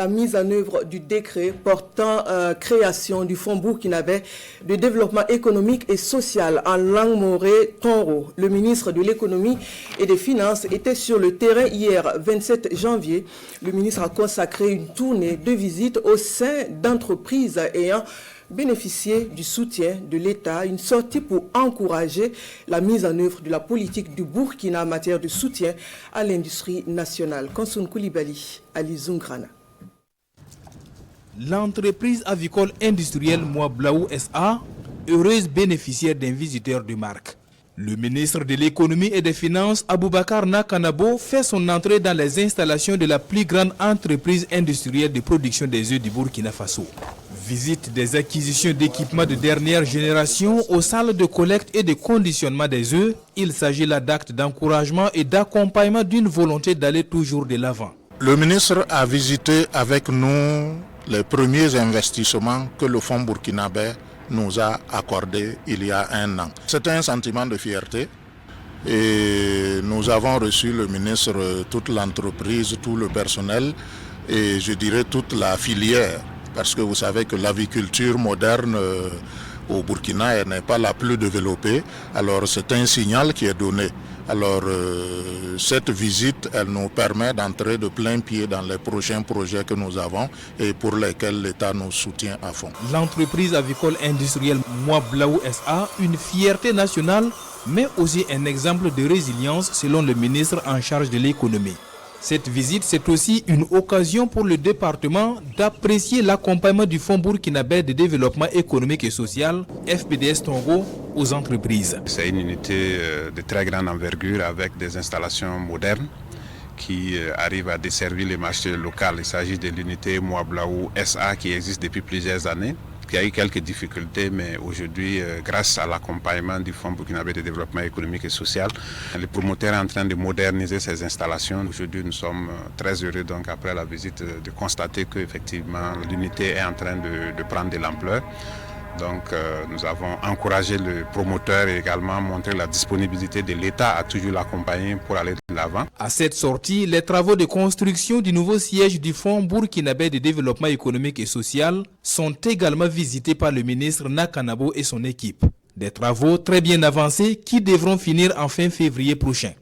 La mise en œuvre du décret portant création du Fonds burkinabé de développement économique et social en langue morée Tonro. Le ministre de l'économie et des finances était sur le terrain hier 27 janvier. Le ministre a consacré une tournée de visite au sein d'entreprises ayant bénéficié du soutien de l'État, une sortie pour encourager la mise en œuvre de la politique du Burkina en matière de soutien à l'industrie nationale. Konsun Koulibaly, Ali Zungrana. L'entreprise avicole industrielle Moablaou SA, heureuse bénéficiaire d'un visiteur de marque. Le ministre de l'économie et des finances, Aboubakar Nakanabo, fait son entrée dans les installations de la plus grande entreprise industrielle de production des œufs du Burkina Faso. Visite des acquisitions d'équipements de dernière génération aux salles de collecte et de conditionnement des œufs. Il s'agit là d'actes d'encouragement et d'accompagnement d'une volonté d'aller toujours de l'avant. Le ministre a visité avec nous les premiers investissements que le Fonds burkinabé nous a accordés il y a un an. C'était un sentiment de fierté et nous avons reçu le ministre, toute l'entreprise, tout le personnel et je dirais toute la filière. Parce que vous savez que l'aviculture moderne au Burkina n'est pas la plus développée. Alors c'est un signal qui est donné. Alors cette visite, elle nous permet d'entrer de plein pied dans les prochains projets que nous avons et pour lesquels l'État nous soutient à fond. L'entreprise avicole industrielle Moablaou SA, une fierté nationale, mais aussi un exemple de résilience selon le ministre en charge de l'économie. Cette visite, c'est aussi une occasion pour le département d'apprécier l'accompagnement du Fonds burkinabé de développement économique et social, FBDS Tongo, aux entreprises. C'est une unité de très grande envergure avec des installations modernes qui arrivent à desservir les marchés locaux. Il s'agit de l'unité Moablaou SA qui existe depuis plusieurs années, qui a eu quelques difficultés, mais aujourd'hui, grâce à l'accompagnement du Fonds burkinabé de développement économique et social, le promoteur est en train de moderniser ses installations. Aujourd'hui, nous sommes très heureux, donc, après la visite, de constater qu'effectivement, l'unité est en train de prendre de l'ampleur. Donc, nous avons encouragé le promoteur et également montré la disponibilité de l'État à toujours l'accompagner pour aller de l'avant. À cette sortie, les travaux de construction du nouveau siège du Fonds burkinabé de développement économique et social sont également visités par le ministre Nakanabo et son équipe. Des travaux très bien avancés qui devront finir en fin février prochain.